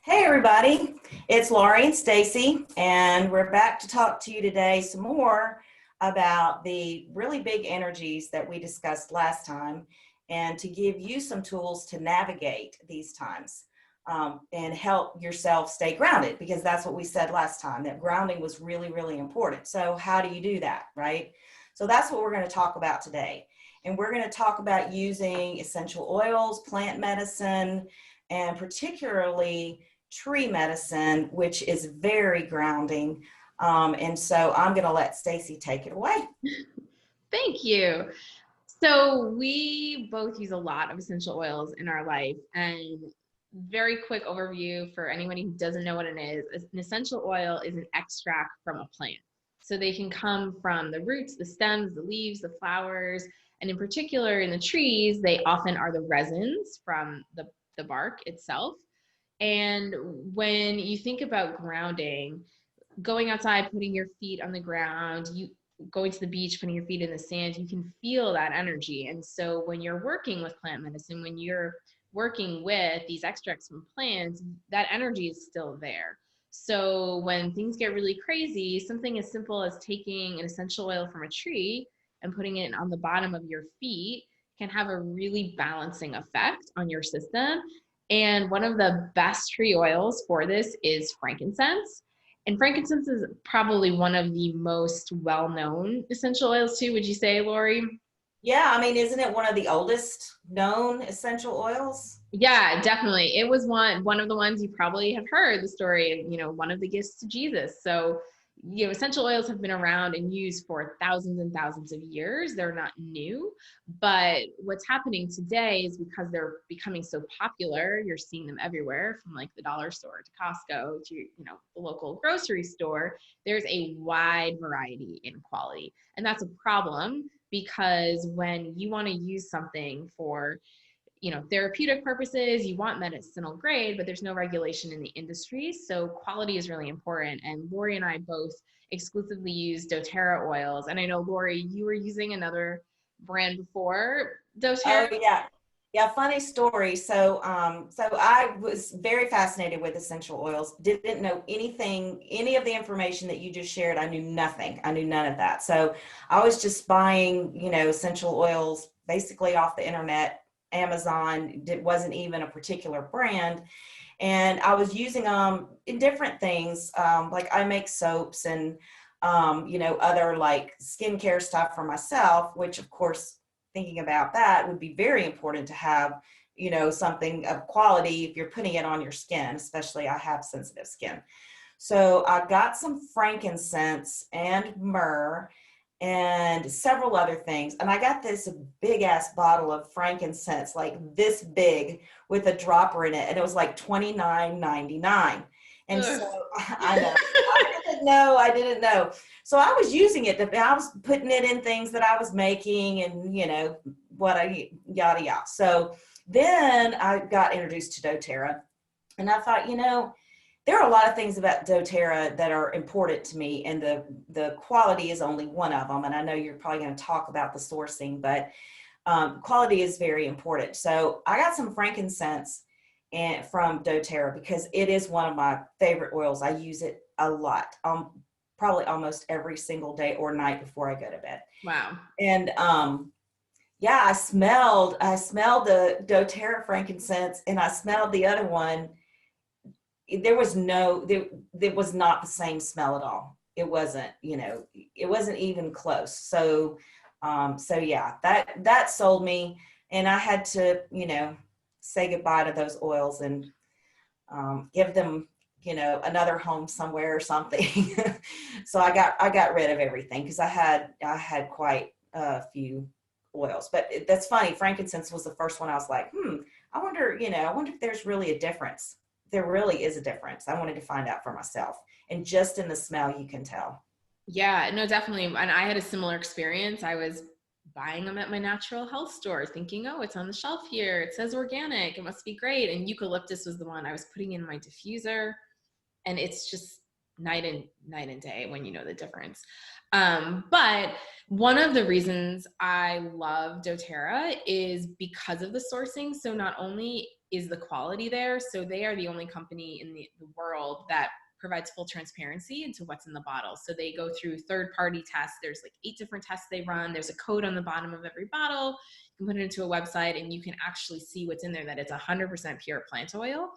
Hey everybody, it's Laurie and Stacy, and we're back to talk to you today some more about the really big energies that we discussed last time and to give you some tools to navigate these times and help yourself stay grounded, because that's what we said last time, that grounding was really, really important. So how do you do that, right? So that's what we're going to talk about today. And we're going to talk about using essential oils, plant medicine, and particularly tree medicine, which is very grounding. And so I'm going to let Stacy take it away. Thank you. So we both use a lot of essential oils in our life, and very quick overview for anybody who doesn't know what it is. An essential oil is an extract from a plant. So they can come from the roots, the stems, the leaves, the flowers, and in particular in the trees, they often are the resins from the bark itself. And when you think about grounding, going outside, putting your feet on the ground, you going to the beach, putting your feet in the sand, you can feel that energy. And so when you're working with plant medicine, when you're working with these extracts from plants, that energy is still there. So when things get really crazy, something as simple as taking an essential oil from a tree and putting it on the bottom of your feet can have a really balancing effect on your system. And one of the best tree oils for this is frankincense. And frankincense is probably one of the most well-known essential oils too, would you say, Lori? Yeah, I mean, isn't it one of the oldest known essential oils? Yeah, definitely. It was one of the ones you probably have heard the story, one of the gifts to Jesus. So, essential oils have been around and used for thousands and thousands of years. They're not new, but what's happening today is because they're becoming so popular, you're seeing them everywhere from like the dollar store to Costco to, the local grocery store. There's a wide variety in quality. And that's a problem because when you want to use something for therapeutic purposes, you want medicinal grade, but there's no regulation in the industry. So quality is really important. And Lori and I both exclusively use doTERRA oils. And I know, Lori, you were using another brand before doTERRA. Oh yeah. Yeah, funny story. So I was very fascinated with essential oils. Didn't know anything, any of the information that you just shared. I knew nothing. I knew none of that. So I was just buying, essential oils basically off the internet, Amazon. It wasn't even a particular brand. And I was using them in different things. Like I make soaps and, other like skincare stuff for myself, which of course, thinking about that would be very important to have, something of quality if you're putting it on your skin, especially I have sensitive skin. So I got some frankincense and myrrh and several other things. And I got this big ass bottle of frankincense, like this big with a dropper in it. And it was like $29.99. And so I know, I didn't know. So I was using it. I was putting it in things that I was making and, yada, yada. So then I got introduced to doTERRA and I thought, there are a lot of things about doTERRA that are important to me, and the quality is only one of them. And I know you're probably going to talk about the sourcing, but quality is very important. So I got some frankincense and from doTERRA because it is one of my favorite oils. I use it a lot, probably almost every single day or night before I go to bed. Wow. And yeah, I smelled the doTERRA frankincense, and I smelled the other one. There was not the same smell at all. It wasn't, it wasn't even close. So yeah, that sold me, and I had to, say goodbye to those oils and give them, another home somewhere or something. So I got rid of everything because I had quite a few oils. But that's funny. Frankincense was the first one I was like, I wonder if there's really a difference. There really is a difference. I wanted to find out for myself. And just in the smell, you can tell. Yeah, no, definitely. And I had a similar experience. I was buying them at my natural health store thinking, oh, it's on the shelf here. It says organic. It must be great. And eucalyptus was the one I was putting in my diffuser. And it's just night and day when you know the difference. But one of the reasons I love doTERRA is because of the sourcing. So not only is the quality there, so they are the only company in the world that provides full transparency into what's in the bottle. So they go through third-party tests. There's like 8 different tests they run. There's a code on the bottom of every bottle. You can put it into a website and you can actually see what's in there, that it's 100% pure plant oil.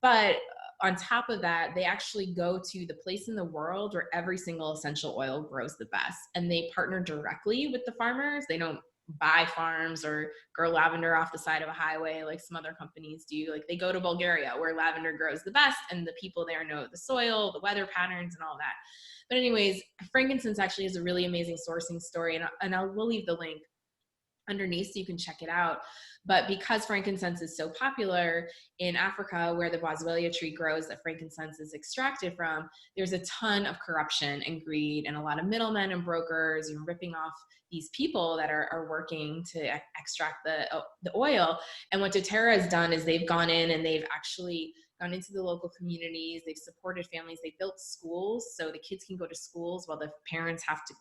But on top of that, they actually go to the place in the world where every single essential oil grows the best. And they partner directly with the farmers. They don't buy farms or grow lavender off the side of a highway like some other companies do. Like they go to Bulgaria where lavender grows the best and the people there know the soil, the weather patterns and all that. But anyways, Frankincense actually is a really amazing sourcing story, and we'll leave the link underneath so you can check it out. But because frankincense is so popular in Africa, where the boswellia tree grows that frankincense is extracted from, there's a ton of corruption and greed and a lot of middlemen and brokers, ripping off these people that are working to extract the oil. And what doTERRA has done is they've gone in and they've actually gone into the local communities. They've supported families. They built schools so the kids can go to schools while the parents have to,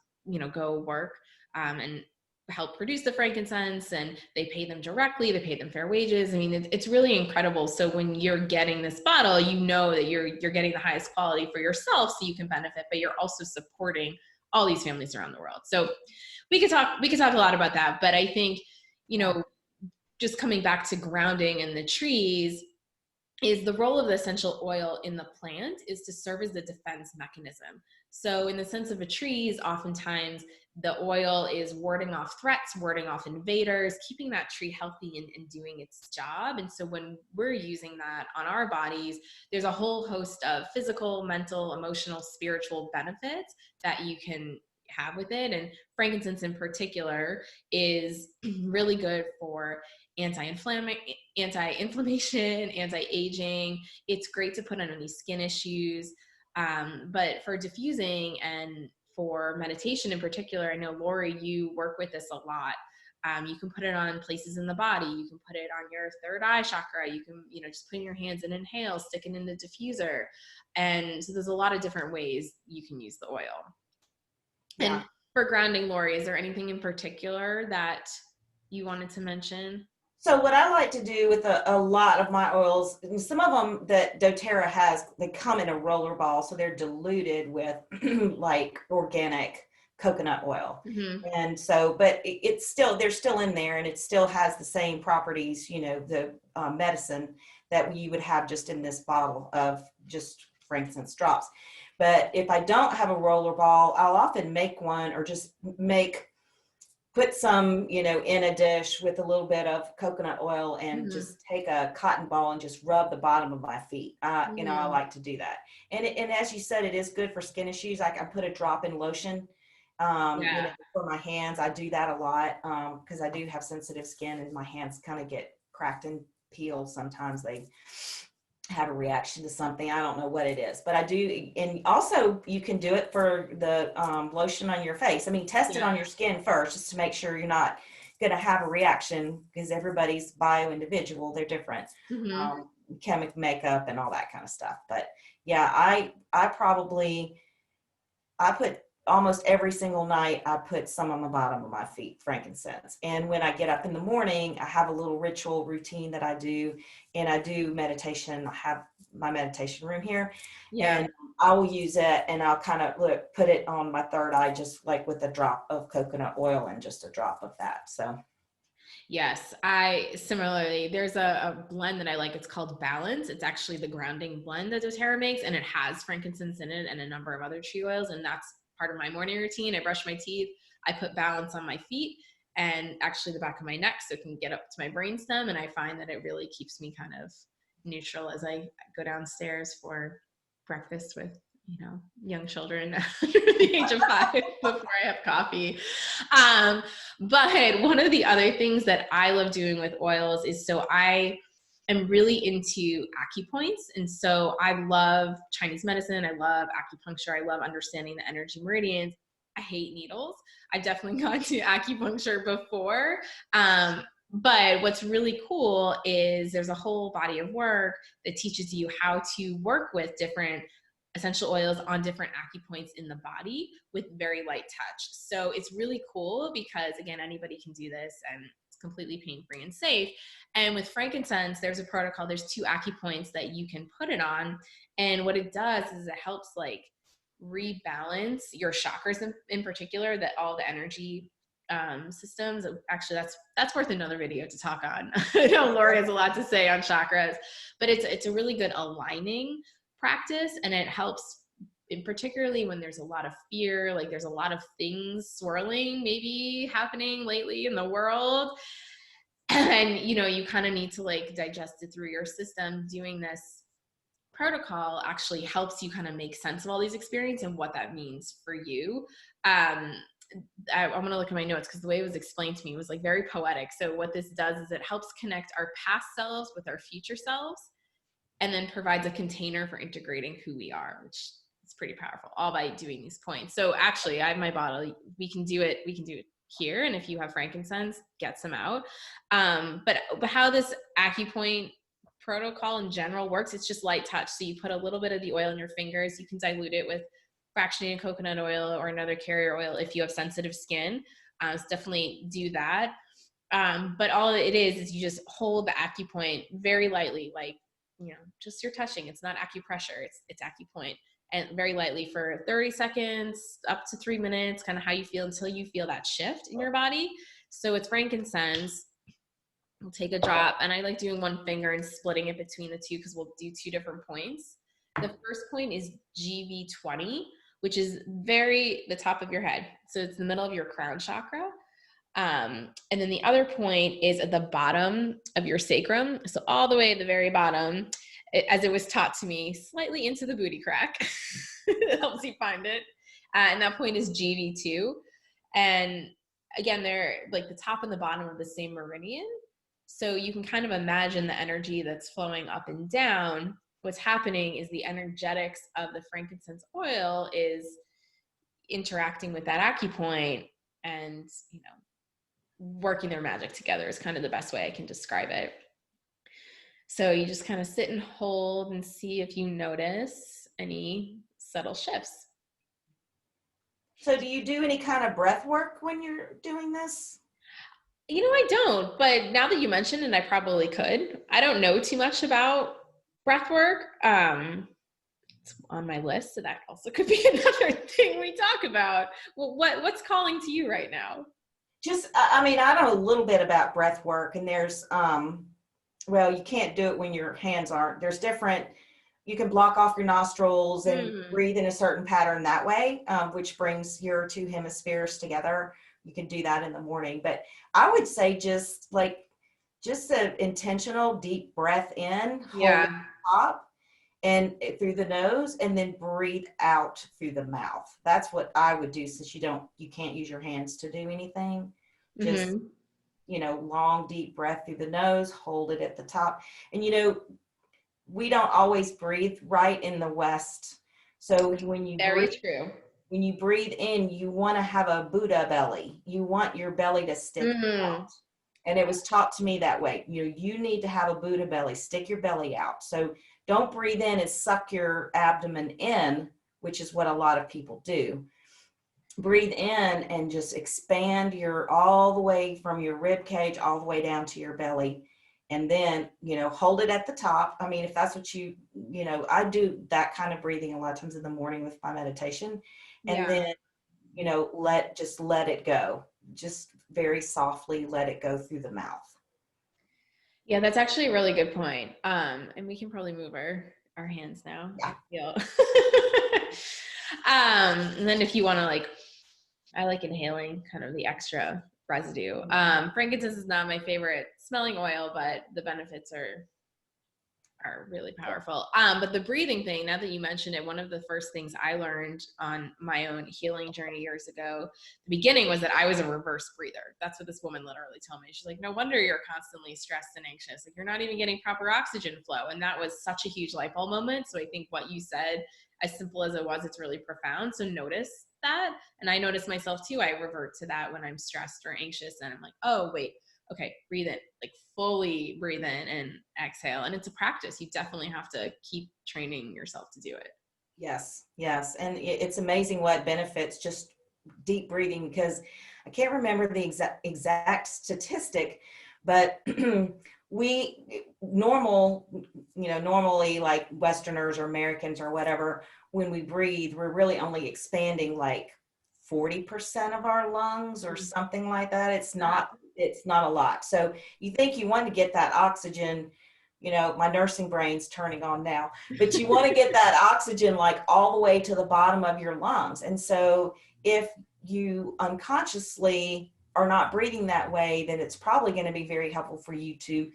go work and help produce the frankincense, and they pay them directly. They pay them fair wages. I mean, it's really incredible. So when you're getting this bottle, you know that you're getting the highest quality for yourself so you can benefit, but you're also supporting all these families around the world. So we could talk a lot about that, but I think, just coming back to grounding in the trees, is the role of the essential oil in the plant is to serve as the defense mechanism. So in the sense of a trees, oftentimes the oil is warding off threats, warding off invaders, keeping that tree healthy and doing its job. And so when we're using that on our bodies, there's a whole host of physical, mental, emotional, spiritual benefits that you can have with it. And frankincense in particular is really good for anti-inflammation, anti-aging. It's great to put on any skin issues. But for diffusing and for meditation in particular, I know, Lori, you work with this a lot. You can put it on places in the body. You can put it on your third eye chakra. You can, just put in your hands and inhale, stick it in the diffuser. And so there's a lot of different ways you can use the oil. Yeah. And for grounding, Lori, is there anything in particular that you wanted to mention? So what I like to do with a lot of my oils, some of them that doTERRA has, they come in a roller ball, so they're diluted with like organic coconut oil. Mm-hmm. And so, but it's still, they're still in there, and it still has the same properties, the medicine that you would have just in this bottle of just frankincense drops. But if I don't have a roller ball, I'll often make one, or just put some, in a dish with a little bit of coconut oil, and mm-hmm. just take a cotton ball and just rub the bottom of my feet. Mm-hmm. I like to do that. And as you said, it is good for skin issues. I put a drop in lotion, for my hands. I do that a lot because I do have sensitive skin, and my hands kind of get cracked and peel. Sometimes they have a reaction to something. I don't know what it is, but I do. And also you can do it for the lotion on your face. I mean, test it on your skin first, just to make sure you're not going to have a reaction, because everybody's bio-individual. They're different. Mm-hmm. Chemical makeup and all that kind of stuff. But yeah, I put almost every single night, I put some on the bottom of my feet, frankincense. And when I get up in the morning, I have a little ritual routine that I do, and I do meditation. I have my meditation room here, and I will use it, and I'll kind of put it on my third eye, just like with a drop of coconut oil and just a drop of that. So. Yes, I similarly, there's a blend that I like. It's called Balance. It's actually the grounding blend that doTERRA makes, and it has frankincense in it and a number of other tree oils, and that's part of my morning routine. I brush my teeth, I put Balance on my feet and actually the back of my neck so it can get up to my brainstem, and I find that it really keeps me kind of neutral as I go downstairs for breakfast with young children under the age of 5 before I have coffee. But one of the other things that I love doing with oils is, so I am really into acupoints. And so I love Chinese medicine. I love acupuncture. I love understanding the energy meridians. I hate needles. I've definitely gone to acupuncture before. But what's really cool is there's a whole body of work that teaches you how to work with different essential oils on different acupoints in the body with very light touch. So it's really cool because, again, anybody can do this and it's completely pain-free and safe. And with frankincense, there's a protocol. There's 2 acupoints that you can put it on. And what it does is it helps like rebalance your chakras in particular, that all the energy systems. Actually, that's worth another video to talk on. I know Lori has a lot to say on chakras, but it's a really good aligning practice, and it helps, in particularly when there's a lot of fear, like there's a lot of things swirling maybe happening lately in the world, and you kind of need to like digest it through your system. Doing this protocol actually helps you kind of make sense of all these experiences and what that means for you. I'm going to look at my notes because the way it was explained to me was like very poetic. So what this does is it helps connect our past selves with our future selves, and then provides a container for integrating who we are, which is pretty powerful, all by doing these points. So actually, I have my bottle. We can do it here. And if you have frankincense, get some out. But how this acupoint protocol in general works, it's just light touch. So you put a little bit of the oil in your fingers. You can dilute it with fractionated coconut oil or another carrier oil if you have sensitive skin. So definitely do that. But all it is you just hold the acupoint very lightly, like, just you're touching. It's not acupressure, it's acupoint, and very lightly for 30 seconds up to 3 minutes, kind of how you feel, until you feel that shift in your body. So it's frankincense. We'll take a drop, and I like doing one finger and splitting it between the 2 because we'll do 2 different points. The first point is GV20, which is the top of your head. So it's the middle of your crown chakra. And then the other point is at the bottom of your sacrum. So all the way at the very bottom, as it was taught to me, slightly into the booty crack. It helps you find it. And that point is GV2. And again, they're like the top and the bottom of the same meridian. So you can kind of imagine the energy that's flowing up and down. What's happening is the energetics of the frankincense oil is interacting with that acupoint, and working their magic together is kind of the best way I can describe it. So you just kind of sit and hold and see if you notice any subtle shifts. So do you do any kind of breath work when you're doing this? I don't, but now that you mentioned it, I probably could. I don't know too much about breath work. It's on my list, so that also could be another thing we talk about. Well, what's calling to you right now? I know a little bit about breath work, and there's, you can't do it when your hands aren't. There's you can block off your nostrils and breathe in a certain pattern that way, which brings your 2 hemispheres together. You can do that in the morning, but I would say just an intentional deep breath in, hold it top and through the nose, and then breathe out through the mouth. That's what I would do, since you can't use your hands to do anything. Just, long deep breath through the nose, hold it at the top. And we don't always breathe right in the West. So when you when you breathe in, you want to have a Buddha belly. You want your belly to stick out. And it was taught to me that way. You need to have a Buddha belly, stick your belly out. So don't breathe in and suck your abdomen in, which is what a lot of people do. Breathe in and just expand all the way from your rib cage all the way down to your belly. And then, hold it at the top. I mean, if that's what I do that kind of breathing a lot of times in the morning with my meditation. And then, let it go. Just very softly let it go through the mouth. Yeah, that's actually a really good point. And we can probably move our hands now. Yeah. And then if you want to I like inhaling kind of the extra residue. Frankincense is not my favorite smelling oil, but the benefits are really powerful. But the breathing thing, now that you mentioned it, one of the first things I learned on my own healing journey years ago, the beginning was that I was a reverse breather. That's what this woman literally told me. She's like, no wonder you're constantly stressed and anxious. Like, you're not even getting proper oxygen flow. And that was such a huge light bulb moment. So I think what you said, as simple as it was, it's really profound. So notice that. And I notice myself too. I revert to that when I'm stressed or anxious, and I'm like, oh, wait, okay, breathe in, fully breathe in and exhale. And it's a practice. You definitely have to keep training yourself to do it. Yes, yes. And it's amazing what benefits just deep breathing, because I can't remember the exact statistic, but we normally like Westerners or Americans or whatever, when we breathe, we're really only expanding like 40% of our lungs or something like that. It's not a lot. So you think you want to get that oxygen, my nursing brain's turning on now, but you want to get that oxygen like all the way to the bottom of your lungs. And so if you unconsciously are not breathing that way, then it's probably going to be very helpful for you to,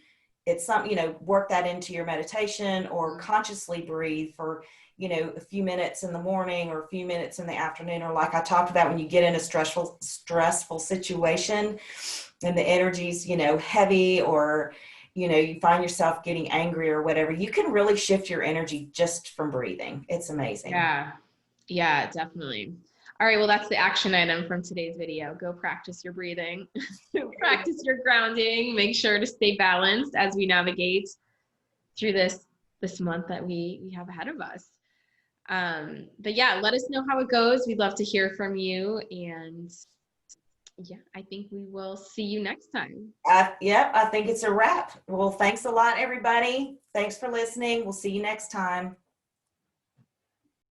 work that into your meditation, or consciously breathe for, a few minutes in the morning or a few minutes in the afternoon, or like I talked about, when you get in a stressful situation and the energy's, heavy, or you find yourself getting angry or whatever, you can really shift your energy just from breathing. It's amazing. Yeah. Yeah, definitely. All right, well, that's the action item from today's video. Go practice your breathing, practice your grounding, make sure to stay balanced as we navigate through this month that we have ahead of us. But yeah, let us know how it goes. We'd love to hear from you. And yeah, I think we will see you next time. Yep, I think it's a wrap. Well, thanks a lot, everybody. Thanks for listening. We'll see you next time.